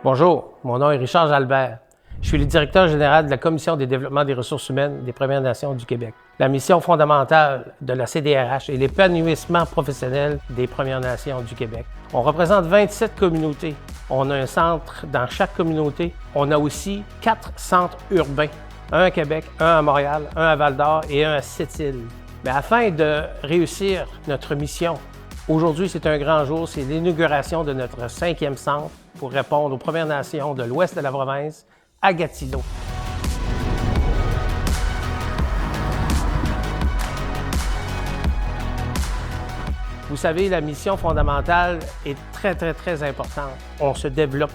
Bonjour, mon nom est Richard Jalbert. Je suis le directeur général de la Commission des développements des ressources humaines des Premières Nations du Québec. La mission fondamentale de la CDRH est l'épanouissement professionnel des Premières Nations du Québec. On représente 27 communautés. On a un centre dans chaque communauté. On a aussi 4 centres urbains, un à Québec, un à Montréal, un à Val-d'Or et un à Sept-Îles. Mais afin de réussir notre mission, aujourd'hui, c'est un grand jour, c'est l'inauguration de notre 5e centre pour répondre aux Premières Nations de l'ouest de la province, à Gatineau. Vous savez, la mission fondamentale est très importante. On se développe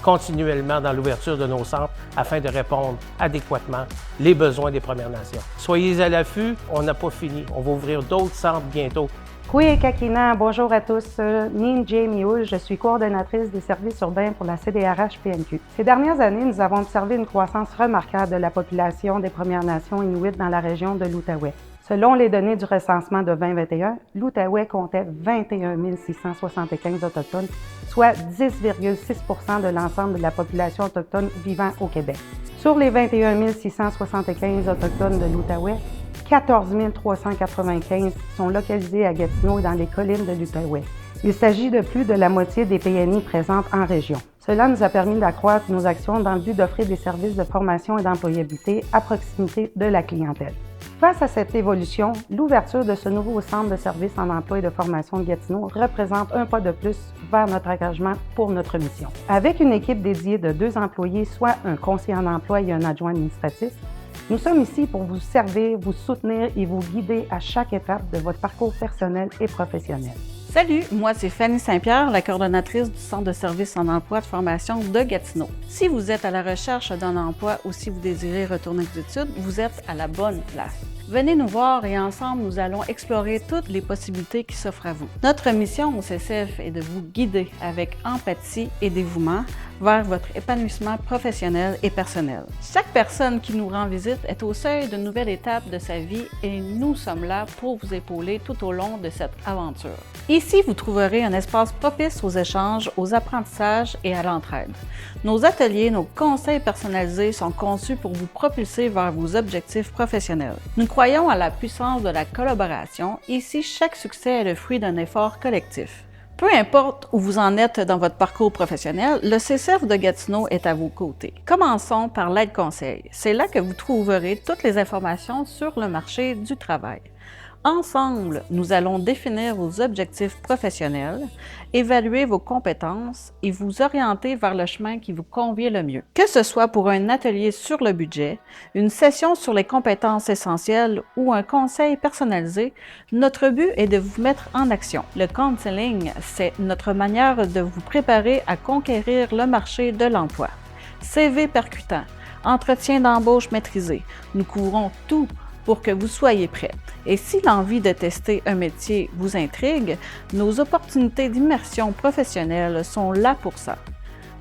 continuellement dans l'ouverture de nos centres afin de répondre adéquatement les besoins des Premières Nations. Soyez à l'affût, on n'a pas fini. On va ouvrir d'autres centres bientôt. Kui Kakina, bonjour à tous. Nin Jamie, je suis coordonnatrice des services urbains pour la CDRH-PNQ. Ces dernières années, nous avons observé une croissance remarquable de la population des Premières Nations inuites dans la région de l'Outaouais. Selon les données du recensement de 2021, l'Outaouais comptait 21 675 Autochtones, soit 10,6 % de l'ensemble de la population autochtone vivant au Québec. Sur les 21 675 Autochtones de l'Outaouais, 14 395 sont localisés à Gatineau et dans les collines de l'Outaouais. Il s'agit de plus de la moitié des PNI présentes en région. Cela nous a permis d'accroître nos actions dans le but d'offrir des services de formation et d'employabilité à proximité de la clientèle. Face à cette évolution, l'ouverture de ce nouveau centre de services en emploi et de formation de Gatineau représente un pas de plus vers notre engagement pour notre mission. Avec une équipe dédiée de 2 employés, soit un conseiller en emploi et un adjoint administratif, nous sommes ici pour vous servir, vous soutenir et vous guider à chaque étape de votre parcours personnel et professionnel. Salut, moi c'est Fanny Saint-Pierre, la coordonnatrice du Centre de services en emploi de formation de Gatineau. Si vous êtes à la recherche d'un emploi ou si vous désirez retourner aux études, vous êtes à la bonne place. Venez nous voir et ensemble, nous allons explorer toutes les possibilités qui s'offrent à vous. Notre mission au CCF est de vous guider avec empathie et dévouement vers votre épanouissement professionnel et personnel. Chaque personne qui nous rend visite est au seuil d'une nouvelle étape de sa vie et nous sommes là pour vous épauler tout au long de cette aventure. Ici, vous trouverez un espace propice aux échanges, aux apprentissages et à l'entraide. Nos ateliers, nos conseils personnalisés sont conçus pour vous propulser vers vos objectifs professionnels. Nous croyons à la puissance de la collaboration. Ici, chaque succès est le fruit d'un effort collectif. Peu importe où vous en êtes dans votre parcours professionnel, le CCF de Gatineau est à vos côtés. Commençons par l'aide-conseil. C'est là que vous trouverez toutes les informations sur le marché du travail. Ensemble, nous allons définir vos objectifs professionnels, évaluer vos compétences et vous orienter vers le chemin qui vous convient le mieux. Que ce soit pour un atelier sur le budget, une session sur les compétences essentielles ou un conseil personnalisé, notre but est de vous mettre en action. Le counseling, c'est notre manière de vous préparer à conquérir le marché de l'emploi. CV percutant, entretien d'embauche maîtrisé, nous couvrons tout pour que vous soyez prêts. Et si l'envie de tester un métier vous intrigue, nos opportunités d'immersion professionnelle sont là pour ça.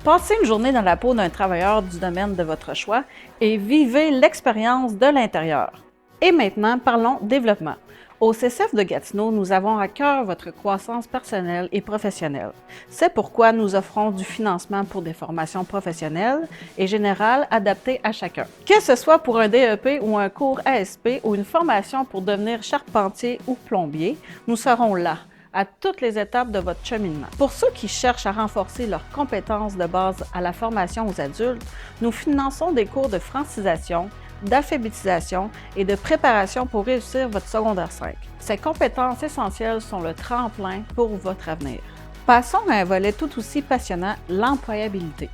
Passez une journée dans la peau d'un travailleur du domaine de votre choix et vivez l'expérience de l'intérieur. Et maintenant, parlons développement. Au CCF de Gatineau, nous avons à cœur votre croissance personnelle et professionnelle. C'est pourquoi nous offrons du financement pour des formations professionnelles et générales adaptées à chacun. Que ce soit pour un DEP ou un cours ASP ou une formation pour devenir charpentier ou plombier, nous serons là à toutes les étapes de votre cheminement. Pour ceux qui cherchent à renforcer leurs compétences de base à la formation aux adultes, nous finançons des cours de francisation, d'alphabétisation et de préparation pour réussir votre secondaire 5. Ces compétences essentielles sont le tremplin pour votre avenir. Passons à un volet tout aussi passionnant, l'employabilité.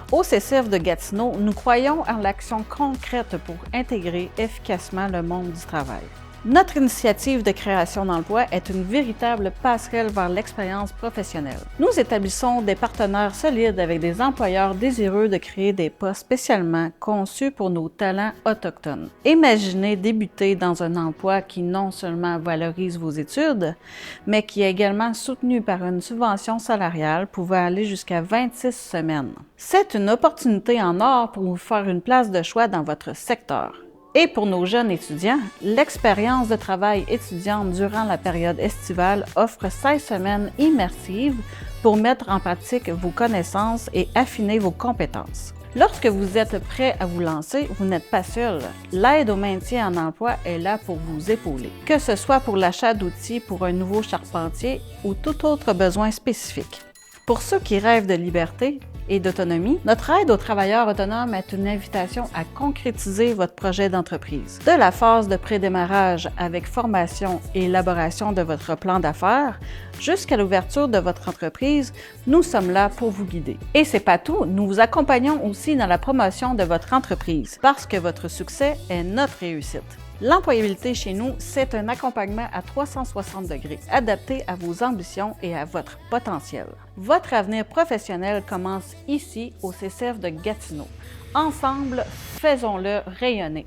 Au CCF de Gatineau, nous croyons en l'action concrète pour intégrer efficacement le monde du travail. Notre initiative de création d'emplois est une véritable passerelle vers l'expérience professionnelle. Nous établissons des partenaires solides avec des employeurs désireux de créer des postes spécialement conçus pour nos talents autochtones. Imaginez débuter dans un emploi qui non seulement valorise vos études, mais qui est également soutenu par une subvention salariale pouvant aller jusqu'à 26 semaines. C'est une opportunité en or pour vous faire une place de choix dans votre secteur. Et pour nos jeunes étudiants, l'expérience de travail étudiante durant la période estivale offre 16 semaines immersives pour mettre en pratique vos connaissances et affiner vos compétences. Lorsque vous êtes prêt à vous lancer, vous n'êtes pas seul. L'aide au maintien en emploi est là pour vous épauler, que ce soit pour l'achat d'outils pour un nouveau charpentier ou tout autre besoin spécifique. Pour ceux qui rêvent de liberté et d'autonomie, notre aide aux travailleurs autonomes est une invitation à concrétiser votre projet d'entreprise. De la phase de prédémarrage avec formation et élaboration de votre plan d'affaires jusqu'à l'ouverture de votre entreprise, nous sommes là pour vous guider. Et c'est pas tout, nous vous accompagnons aussi dans la promotion de votre entreprise parce que votre succès est notre réussite. L'employabilité chez nous, c'est un accompagnement à 360 degrés, adapté à vos ambitions et à votre potentiel. Votre avenir professionnel commence ici, au CCF de Gatineau. Ensemble, faisons-le rayonner.